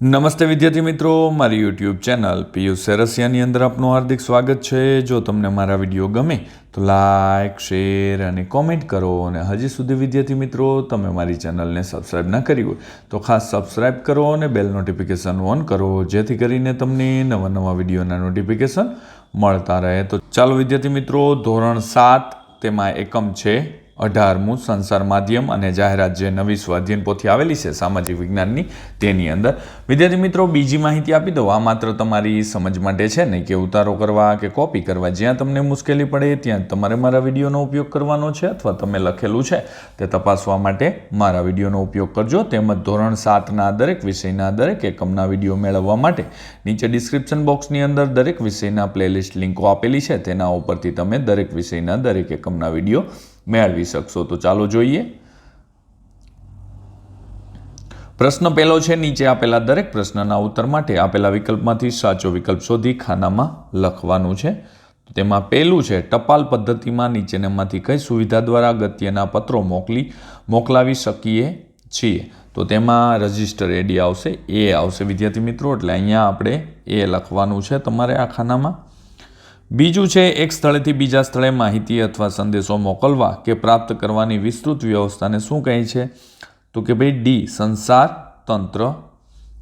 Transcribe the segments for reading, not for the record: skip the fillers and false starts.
નમસ્તે વિદ્યાર્થી મિત્રો, મારી યુટ્યુબ ચેનલ પિયુષ સેરસિયાની અંદર આપનું હાર્દિક સ્વાગત છે। જો તમને મારા વિડીયો ગમે તો લાઇક, શેર અને કોમેન્ટ કરો, અને હજી સુધી વિદ્યાર્થી મિત્રો તમે મારી ચેનલને સબસ્ક્રાઈબ ના કરી હોય તો ખાસ સબસ્ક્રાઈબ કરો અને બેલ નોટિફિકેશન ઓન કરો, જેથી કરીને તમને નવા નવા વિડીયોના નોટિફિકેશન મળતા રહે। તો ચાલો વિદ્યાર્થી મિત્રો, ધોરણ 7 તેમાં એકમ છે 18મું સંસાર માધ્યમ અને જાહેરાત, જે નવી સ્વાધ્યાયન પોથી આવેલી છે સામાજિક વિજ્ઞાનની, તેની અંદર વિદ્યાર્થી મિત્રો બીજી માહિતી આપી દઉં। આ માત્ર તમારી સમજ માટે છે, નહીં કે ઉતારો કરવા કે કોપી કરવા। જ્યાં તમને મુશ્કેલી પડે ત્યાં તમારે મારા વિડીયોનો ઉપયોગ કરવાનો છે, અથવા તમે લખેલું છે તે તપાસવા માટે મારા વિડીયોનો ઉપયોગ કરજો। તેમજ ધોરણ 7ના દરેક વિષયના દરેક એકમના વિડીયો મેળવવા માટે નીચે ડિસ્ક્રિપ્શન બોક્સની અંદર દરેક વિષયના પ્લેલિસ્ટ લિંકો આપેલી છે, તેના ઉપરથી તમે દરેક વિષયના દરેક એકમના વિડીયો મેળવી શકશો। તો ચાલો જોઈએ। પ્રશ્ન પહેલો છે, નીચે આપેલા દરેક પ્રશ્નના ઉત્તર માટે આપેલા વિકલ્પમાંથી સાચો વિકલ્પ શોધી ખાનામાં લખવાનું છે। તેમાં પહેલું છે, ટપાલ પદ્ધતિમાં નીચેનામાંથી કઈ સુવિધા દ્વારા અગત્યના પત્રો મોકલાવી શકીએ છીએ? તો તેમાં રજિસ્ટર એડી આવશે, એ આવશે વિદ્યાર્થી મિત્રો, એટલે અહીંયા આપણે એ લખવાનું છે તમારે આ ખાનામાં। બીજું છે, એક સ્થળેથી બીજા સ્થળે માહિતી અથવા સંદેશો મોકલવા કે પ્રાપ્ત કરવાની વિસ્તૃત વ્યવસ્થાને શું કહે છે? તો કે ભાઈ ડી, સંસાર તંત્ર,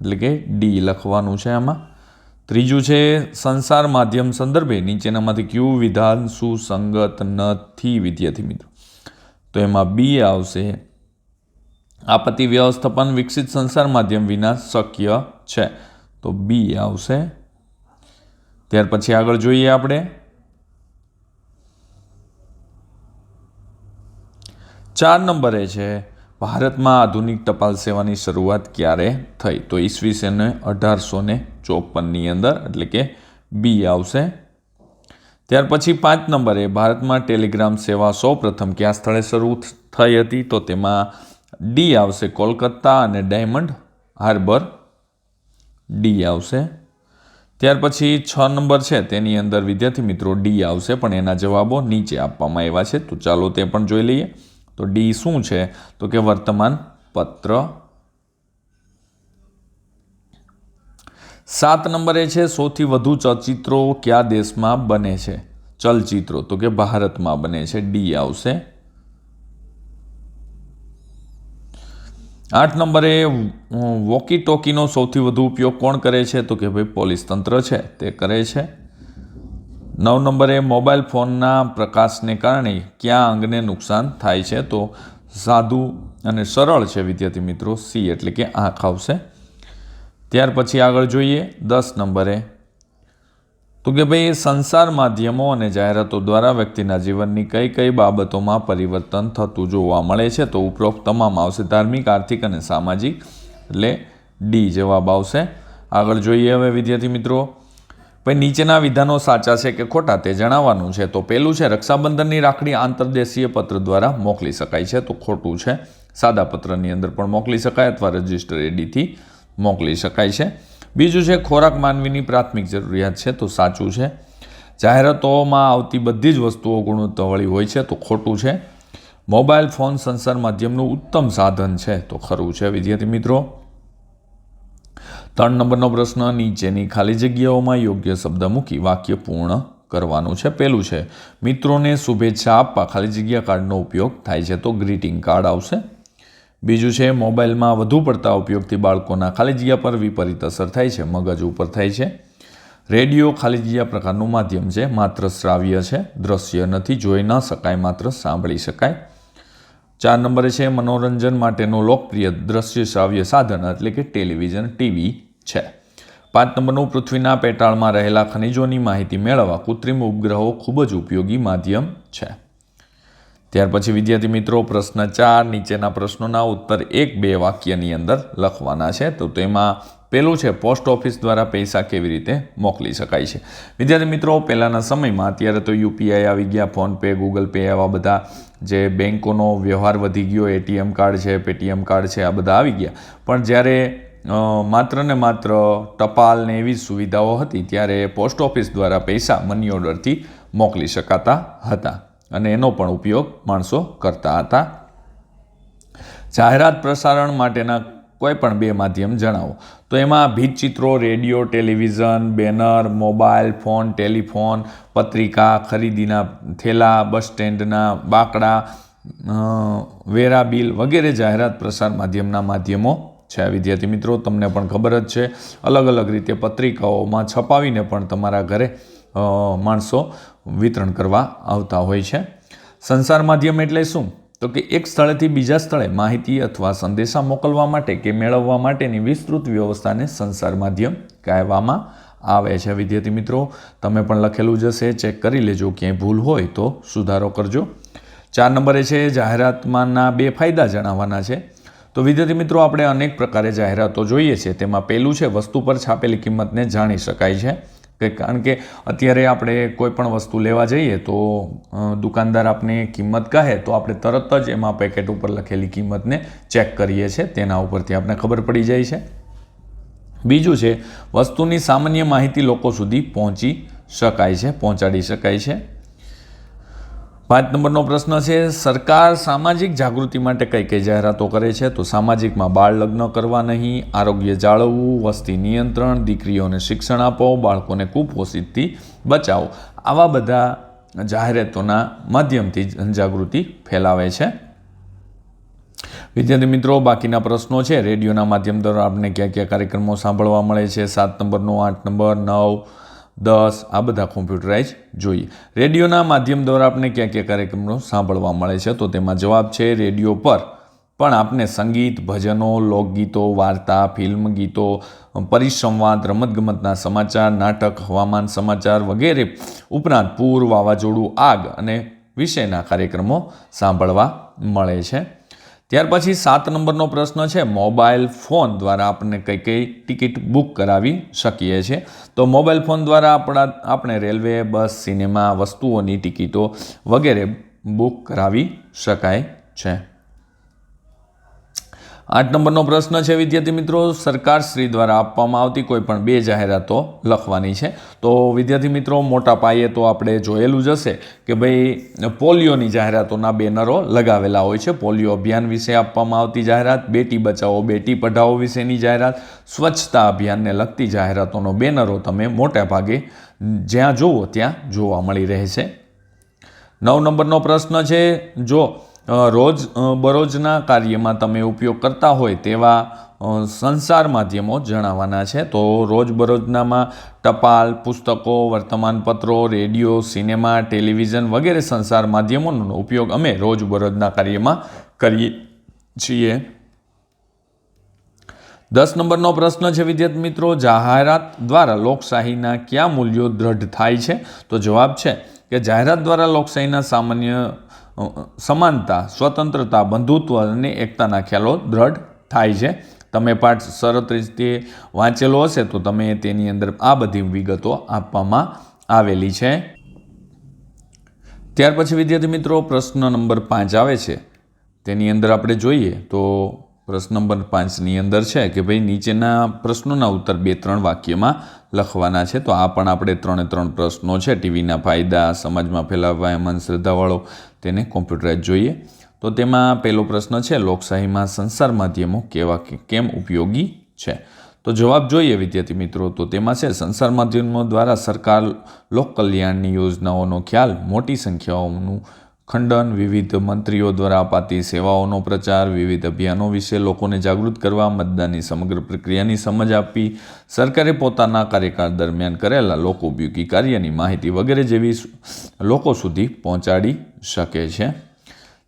એટલે કે ડી લખવાનું છે આમાં। ત્રીજું છે, સંસાર માધ્યમ સંદર્ભે નીચેનામાંથી કયું વિધાન સુસંગત નથી વિદ્યાર્થી મિત્રો? તો એમાં બી આવશે, આપત્તિ વ્યવસ્થાપન વિકસિત સંસાર માધ્યમ વિના શક્ય છે, તો બી આવશે। ત્યાર પછી આગળ જોઈએ આપણે 4 નંબરે છે, ભારતમાં આધુનિક ટપાલ સેવાની શરૂઆત ક્યારે થઈ? તો ઈસવીસન 1854ની અંદર, એટલે કે બી આવશે। ત્યાર પછી 5 નંબરે, ભારતમાં ટેલિગ્રામ સેવા સૌ પ્રથમ કયા સ્થળે શરૂ થઈ હતી? તો તેમાં ડી આવશે, કોલકાતા અને ડાયમંડ હાર્બર, ડી આવશે। ત્યાર પછી 6 નંબર છે, તેની અંદર વિદ્યાર્થી મિત્રો ડી આવશે, પણ એના જવાબો નીચે આપવામાં આવ્યા છે, તો ચાલો તે પણ જોઈ લઈએ। તો ડી શું છે? તો કે વર્તમાન પત્ર। 7 નંબરે છે, સૌથી વધુ ચલચિત્રો કયા દેશમાં બને છે? ચલચિત્રો, તો કે ભારતમાં બને છે, ડી આવશે। 8 નંબરે, વોકી ટોકીનો સૌથી વધુ ઉપયોગ કોણ કરે છે? તો કે ભાઈ પોલીસ તંત્ર છે તે કરે છે। 9 નંબરે, મોબાઈલ ફોનના પ્રકાશને કારણે કયા અંગને નુકસાન થાય છે? તો સાદું અને સરળ છે વિદ્યાર્થી મિત્રો, સી એટલે કે આંખ આવશે। ત્યાર પછી આગળ જોઈએ 10 નંબરે, તો કે ભાઈ સંસાર માધ્યમો અને જાહેરાતો દ્વારા વ્યક્તિના જીવનની કઈ કઈ બાબતોમાં પરિવર્તન થતું જોવા મળે છે? તો ઉપરોક્ત તમામ આવશે, ધાર્મિક, આર્થિક અને સામાજિક, એટલે ડી જવાબ આવશે। આગળ જોઈએ હવે વિદ્યાર્થી મિત્રો, ભાઈ નીચેના વિધાનો સાચા છે કે ખોટા તે જણાવવાનું છે। તો પહેલું છે, રક્ષાબંધનની રાખડી આંતરદેશીય પત્ર દ્વારા મોકલી શકાય છે, તો ખોટું છે। સાદા પત્રની અંદર પણ મોકલી શકાય અથવા રજિસ્ટર એડીથી મોકલી શકાય છે। બીજું છે, ખોરાક માનવીની પ્રાથમિક જરૂરિયાત છે, તો સાચું છે। જાહેરાતોમાં આવતી બધી જ વસ્તુઓ ગુણવત્તાવાળી હોય છે, તો ખોટું છે। મોબાઈલ ફોન સંસાર માધ્યમનું ઉત્તમ સાધન છે, તો ખરું છે વિદ્યાર્થી મિત્રો। 3 નંબરનો પ્રશ્ન, નીચેની ખાલી જગ્યાઓમાં યોગ્ય શબ્દ મૂકી વાક્ય પૂર્ણ કરવાનું છે। પહેલું છે, મિત્રોને શુભેચ્છા આપવા ખાલી જગ્યા કાર્ડનો ઉપયોગ થાય છે, તો ગ્રીટિંગ કાર્ડ આવશે। બીજું છે, મોબાઈલમાં વધુ પડતા ઉપયોગથી બાળકોના ખાલી જગ્યા પર વિપરીત અસર થાય છે, મગજ ઉપર થાય છે। રેડિયો ખાલી જગ્યા પ્રકારનું માધ્યમ છે, માત્ર શ્રાવ્ય છે, દ્રશ્ય નથી, જોઈ ન શકાય, માત્ર સાંભળી શકાય। 4 નંબરે છે, મનોરંજન માટેનું લોકપ્રિય દ્રશ્ય શ્રાવ્ય સાધન એટલે કે ટેલિવિઝન, ટીવી છે। 5 નંબરનું, પૃથ્વીના પેટાળમાં રહેલા ખનિજોની માહિતી મેળવવા કૃત્રિમ ઉપગ્રહો ખૂબ જ ઉપયોગી માધ્યમ છે। ત્યાર પછી વિદ્યાર્થી મિત્રો પ્રશ્ન 4, નીચેના પ્રશ્નોના ઉત્તર 1-2 વાક્યની અંદર લખવાના છે। તો તેમાં પહેલું છે, પોસ્ટ ઓફિસ દ્વારા પૈસા કેવી રીતે મોકલી શકાય છે? વિદ્યાર્થી મિત્રો પહેલાંના સમયમાં, અત્યારે તો યુપીઆઈ આવી ગયા, ફોનપે, ગૂગલ પે, આવા બધા જે બેંકોનો વ્યવહાર વધી ગયો, એટીએમ કાર્ડ છે, પેટીએમ કાર્ડ છે, આ બધા આવી ગયા, પણ જ્યારે માત્ર ને માત્ર ટપાલ ને એવી સુવિધાઓ હતી, ત્યારે પોસ્ટ ઓફિસ દ્વારા પૈસા મની ઓર્ડરથી મોકલી શકાતા હતા, અને એનો પણ ઉપયોગ માણસો કરતા હતા। જાહેરાત પ્રસારણ માટેના કોઈ પણ બે માધ્યમ જણાવો. તો એમાં ભીંતચિત્રો, radio, television, banner, mobile phone, telephone, પત્રિકા, ખરીદીના થેલા, બસ સ્ટેન્ડના બાકડા, વેરા બિલ વગેરે જાહેરાત પ્રસાર માધ્યમના માધ્યમો છે. વિદ્યાર્થી મિત્રો, તમને પણ ખબર જ છે, અલગ અલગ રીતે પત્રિકાઓમાં છપાવીને પણ તમારા ઘરે માણસો વિતરણ કરવા આવતા હોય છે. સંચાર માધ્યમ એટલે શું? તો કે એક સ્થળેથી બીજા સ્થળે માહિતી અથવા સંદેશા મોકલવા માટે કે મેળવવા માટેની વિસ્તૃત વ્યવસ્થાને સંચાર માધ્યમ કહેવામાં આવે છે. વિદ્યાર્થી મિત્રો, તમે પણ લખેલું જ હશે, ચેક કરી લેજો, ક્યાંય ભૂલ હોય તો સુધારો કરજો. 4 નંબરે છે જાહેરાતમાંના 2 ફાયદા જણાવવાના છે. તો વિદ્યાર્થી મિત્રો, આપણે અનેક પ્રકારે જાહેરાતો જોઈએ છે. તેમાં પહેલું છે વસ્તુ પર છાપેલી કિંમતને જાણી શકાય છે. કારણ કે અત્યારે આપણે કોઈ પણ વસ્તુ લેવા જઈએ તો દુકાનદાર આપણે કિંમત કહે તો આપણે તરત જ એમાં પેકેટ ઉપર લખેલી કિંમતને ચેક કરીએ છીએ, તેના ઉપરથી આપણે ખબર પડી જાય છે. બીજું છે વસ્તુની સામાન્ય માહિતી લોકો સુધી પહોંચાડી શકાય છે. 5 નંબરનો પ્રશ્ન છે સરકાર સામાજિક જાગૃતિ માટે કઈ કઈ જાહેરાતો કરે છે? તો સામાજિકમાં બાળ લગ્ન કરવા નહીં, આરોગ્ય જાળવવું, વસ્તી નિયંત્રણ, દીકરીઓને શિક્ષણ આપો, બાળકોને કુપોષિતથી બચાવો. આવા બધા જાહેરાતોના માધ્યમથી જનજાગૃતિ ફેલાવે છે. વિદ્યાર્થી મિત્રો, બાકીના પ્રશ્નો છે રેડિયોના માધ્યમ દ્વારા આપણે કયા કયા કાર્યક્રમો સાંભળવા મળે છે? 7 નંબરનો, 8 નંબર, 9, 10 આ બધા કોમ્પ્યુટરાઇઝ જોઈએ. રેડિયોના માધ્યમ દ્વારા આપણે કયા કયા કાર્યક્રમો સાંભળવા મળે છે? તો તેમાં જવાબ છે રેડિયો પર પણ આપણે સંગીત, ભજનો, લોકગીતો, વાર્તા, ફિલ્મ ગીતો, પરિસંવાદ, રમતગમતના સમાચાર, નાટક, હવામાન સમાચાર વગેરે ઉપરાંત પૂર, વાવાઝોડું, આગ અને વિશેના કાર્યક્રમો સાંભળવા મળે છે. ત્યાર પછી 7 નંબરનો પ્રશ્ન છે મોબાઈલ ફોન દ્વારા આપણે કઈ કઈ ટિકિટ બુક કરાવી શકીએ છીએ? તો મોબાઈલ ફોન દ્વારા આપણે રેલવે, બસ, સિનેમા, વસ્તુઓની ટિકિટો વગેરે બુક કરાવી શકાય છે. 8 નંબરનો પ્રશ્ન છે વિદ્યાર્થી મિત્રો સરકારશ્રી દ્વારા આપવામાં આવતી કોઈ પણ 2 જાહેરાતો લખવાની છે. તો વિદ્યાર્થી મિત્રો, મોટા પાયે તો આપણે જોયેલું જ હશે કે ભાઈ પોલિયોની જાહેરાતોના બેનરો લગાવેલા હોય છે. પોલિયો અભિયાન વિશે આપવામાં આવતી જાહેરાત, બેટી બચાવો બેટી પઢાઓ વિશેની જાહેરાત, સ્વચ્છતા અભિયાનને લગતી જાહેરાતોનો બેનરો તમે મોટા ભાગે જ્યાં જુઓ ત્યાં જોવા મળી રહે છે. 9 નંબરનો પ્રશ્ન છે જો બરોજના કાર્યમાં તમે ઉપયોગ કરતા હોય તેવા સંચાર માધ્યમો જણાવવાના છે. તો રોજબરોજનામાં ટપાલ, પુસ્તકો, વર્તમાનપત્રો, રેડિયો, સિનેમા, ટેલિવિઝન વગેરે સંચાર માધ્યમોનો ઉપયોગ અમે રોજબરોજના કાર્યમાં કરીએ છીએ. 10 નંબરનો પ્રશ્ન છે વિદ્યાર્થી મિત્રો જાહેરાત દ્વારા લોકશાહીના કયા મૂલ્યો દ્રઢ થાય છે? તો જવાબ છે કે જાહેરાત દ્વારા લોકશાહીના સમાનતા, સ્વતંત્રતા, બંધુત્વ અને એકતાના ખ્યાલો દ્રઢ થાય છે. તમે પાઠ સરસ રીતે વાંચેલો હશે તો તમે તેની અંદર આ બધી વિગતો આપવામાં આવેલી છે. ત્યાર પછી વિદ્યાર્થી મિત્રો પ્રશ્ન નંબર 5 આવે છે. તેની અંદર આપણે જોઈએ તો પ્રશ્ન નંબર 5ની અંદર છે કે ભાઈ નીચેના પ્રશ્નોના ઉત્તર 2-3 વાક્યમાં લખવાના છે. તો આ પણ આપણે 3 પ્રશ્નો છે. ટીવીના ફાયદા, સમાજમાં ફેલાવાય અંધશ્રદ્ધાવાળો, તેને કોમ્પ્યુટરાઇઝ જોઈએ. તો તેમાં પહેલો પ્રશ્ન છે લોકશાહીમાં સંચાર માધ્યમો કેમ ઉપયોગી છે? તો જવાબ જોઈએ વિદ્યાર્થી મિત્રો. તો તેમાં છે સંચાર માધ્યમો દ્વારા સરકાર લોકકલ્યાણની યોજનાઓનો ખ્યાલ, મોટી સંખ્યાઓનું ખંડન, વિવિધ મંત્રીઓ દ્વારા અપાતી સેવાઓનો પ્રચાર, વિવિધ અભિયાનો વિશે લોકોને જાગૃત કરવા, મતદાનની સમગ્ર પ્રક્રિયાની સમજ આપવી, સરકારે પોતાના કાર્યકાળ દરમિયાન કરેલા લોકો ઉપયોગી કાર્યની માહિતી વગેરે જેવી લોકો સુધી પહોંચાડી શકે છે.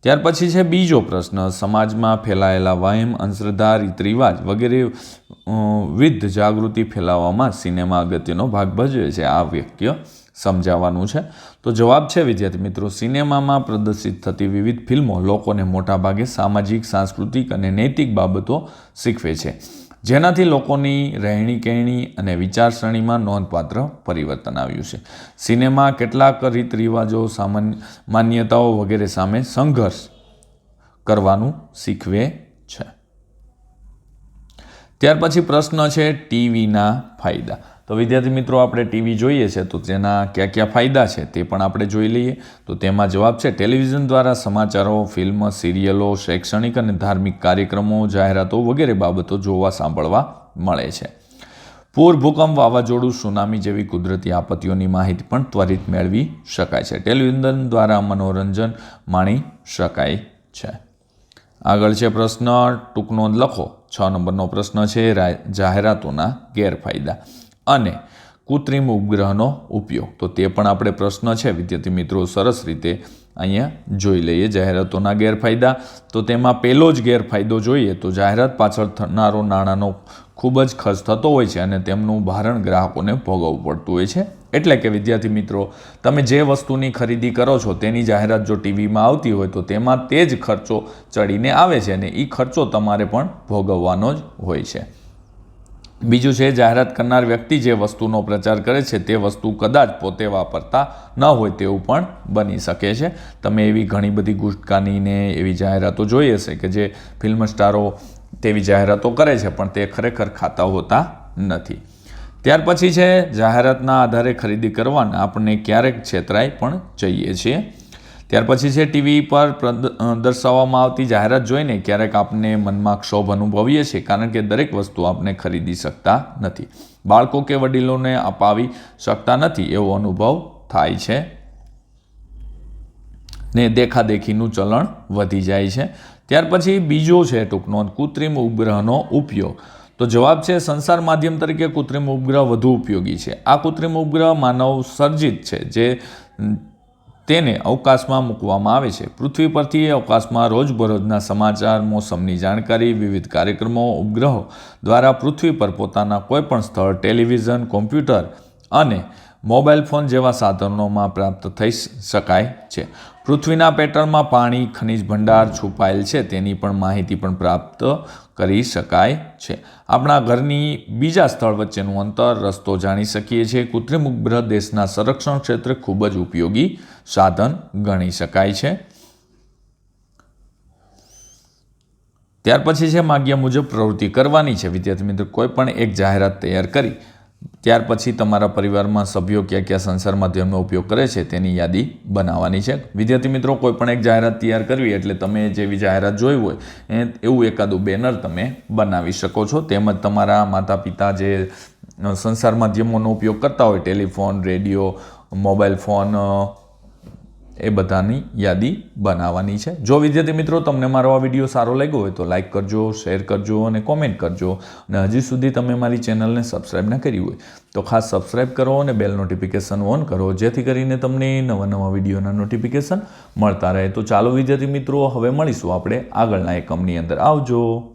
ત્યાર પછી છે બીજો પ્રશ્ન સમાજમાં ફેલાયેલા વહેમ, અંધશ્રદ્ધા, રીત રિવાજ વગેરે વિધ જાગૃતિ ફેલાવવામાં સિનેમા અગત્યનો ભાગ ભજવે છે. આ વાક્ય સમજાવવાનું છે. તો જવાબ છે વિદ્યાર્થી મિત્રો સિનેમામાં પ્રદર્શિત થતી વિવિધ ફિલ્મો લોકોને મોટાભાગે સામાજિક, સાંસ્કૃતિક અને નૈતિક બાબતો શીખવે છે, જેનાથી લોકોની રહેણી કહેણી અને વિચારસરણીમાં નોંધપાત્ર પરિવર્તન આવ્યું છે. સિનેમા કેટલાક રીત રિવાજો, માન્યતાઓ વગેરે સામે સંઘર્ષ કરવાનું શીખવે છે. ત્યાર પછી પ્રશ્ન છે ટીવીના ફાયદા. તો વિદ્યાર્થી મિત્રો, આપણે ટીવી જોઈએ છે તો તેના કયા કયા ફાયદા છે તે પણ આપણે જોઈ લઈએ. તો તેમાં જવાબ છે ટેલિવિઝન દ્વારા સમાચારો, ફિલ્મ, સિરિયલો, શૈક્ષણિક અને ધાર્મિક કાર્યક્રમો, જાહેરાતો વગેરે બાબતો જોવા સાંભળવા મળે છે. પૂર, ભૂકંપ, વાવાઝોડું, સુનામી જેવી કુદરતી આપત્તિઓની માહિતી પણ ત્વરિત મેળવી શકાય છે. ટેલિવિઝન દ્વારા મનોરંજન માણી શકાય છે. આગળ છે પ્રશ્ન, ટૂંક નોંધ લખો. 6 નંબરનો પ્રશ્ન છે જાહેરાતોના ગેરફાયદા અને કૃત્રિમ ઉપગ્રહનો ઉપયોગ. તો તે પણ આપણે પ્રશ્ન છે વિદ્યાર્થી મિત્રો સરસ રીતે અહીંયા જોઈ લઈએ. જાહેરાતોના ગેરફાયદા, તો તેમાં પહેલો જ ગેરફાયદો જોઈએ તો જાહેરાત પાછળ થનારો નાણાંનો ખૂબ જ ખર્ચ થતો હોય છે અને તેમનું ભારણ ગ્રાહકોને ભોગવવું પડતું હોય છે. એટલે કે વિદ્યાર્થી મિત્રો, તમે જે વસ્તુની ખરીદી કરો છો તેની જાહેરાત જો ટીવીમાં આવતી હોય તો તેમાં તે જ ખર્ચો ચડીને આવે છે અને એ ખર્ચો તમારે પણ ભોગવવાનો જ હોય છે. બીજું છે જાહેરાત કરનાર વ્યક્તિ જે વસ્તુનો પ્રચાર કરે છે તે વસ્તુ કદાચ પોતે વાપરતા ન હોય તેવું પણ બની શકે છે. તમે એવી ઘણી બધી ગુટકાની ને એવી જાહેરાતો જોઈ હશે કે જે ફિલ્મ સ્ટારો તેવી જાહેરાતો કરે છે પણ તે ખરેખર ખાતા હોતા નથી. ત્યાર પછી છે જાહેરાતના આધારે ખરીદી કરવાના આપણને ક્યારેક છેતરાઈ પણ જઈએ છીએ. ત્યાર પછી છે ટીવી પર દર્શાવવામાં આવતી જાહેરાત જોઈને ક્યારેક આપણે મનમાં ક્ષોભ અનુભવીએ છીએ કારણ કે દરેક વસ્તુ આપણે ખરીદી શકતા નથી. બાળકો કે વડીલોને અપાવી શકતા નથી એવો અનુભવ થાય છે ને દેખાદેખીનું ચલણ વધી જાય છે. ત્યાર પછી બીજો છે ટૂંક નોંધ, કૃત્રિમ ઉપગ્રહનો ઉપયોગ. તો જવાબ છે સંચાર માધ્યમ તરીકે કૃત્રિમ ઉપગ્રહ વધુ ઉપયોગી છે. આ કૃત્રિમ ઉપગ્રહ માનવ સર્જિત છે જે તેને અવકાશમાં મૂકવામાં આવે છે. પૃથ્વી પરથી અવકાશમાં રોજબરોજના સમાચાર, મોસમની જાણકારી, વિવિધ કાર્યક્રમો ઉપગ્રહો દ્વારા પૃથ્વી પર પોતાના કોઈપણ સ્થળ ટેલિવિઝન, કોમ્પ્યુટર અને મોબાઈલ ફોન જેવા સાધનોમાં પ્રાપ્ત થઈ શકાય છે. પૃથ્વીના પેટર્નમાં પાણી, ખનિજ ભંડાર છુપાયેલ છે તેની પણ માહિતી પણ પ્રાપ્ત કરી શકાય છે. આપણા ઘરની બીજા સ્થળ વચ્ચેનું અંતર, રસ્તો જાણી શકીએ છીએ. કૃત્રિમ ઉપગ્રહ દેશના સંરક્ષણ ક્ષેત્રે ખૂબ જ ઉપયોગી સાધન ગણી શકાય છે. ત્યાર પછી છે માગ્યા મુજબ પ્રવૃત્તિ કરવાની છે. વિદ્યાર્થી મિત્રો, કોઈ પણ એક જાહેરાત તૈયાર કરી ત્યાર પછી તમારા પરિવારમાં સભ્યો ક્યાં ક્યાં સંચાર માધ્યમનો ઉપયોગ કરે છે તેની યાદી બનાવવાની છે. વિદ્યાર્થી મિત્રો, કોઈ પણ એક જાહેરાત તૈયાર કરવી એટલે તમે જેવી જાહેરાત જોઈ હોય એવું એકાદું બેનર તમે બનાવી શકો છો. તેમજ તમારા માતા પિતા જે સંચાર માધ્યમોનો ઉપયોગ કરતા હોય, ટેલિફોન, રેડિયો, મોબાઈલ ફોન, એ બધાની યાદી બનાવવાની છે. જો વિદ્યાર્થી મિત્રો તમને મારો આ વિડીયો સારો લાગ્યો હોય તો લાઇક કરજો, શેર કરજો અને કોમેન્ટ કરજો. અને હજી સુધી તમે મારી ચેનલને સબસ્ક્રાઈબ ન કરી હોય તો ખાસ સબસ્ક્રાઈબ કરો અને બેલ નોટિફિકેશન ઓન કરો જેથી કરીને તમને નવા નવા વિડીયોના નોટિફિકેશન મળતા રહે. તો ચાલો વિદ્યાર્થી મિત્રો, હવે મળીશું આપણે આગળના એકમની અંદર. આવજો.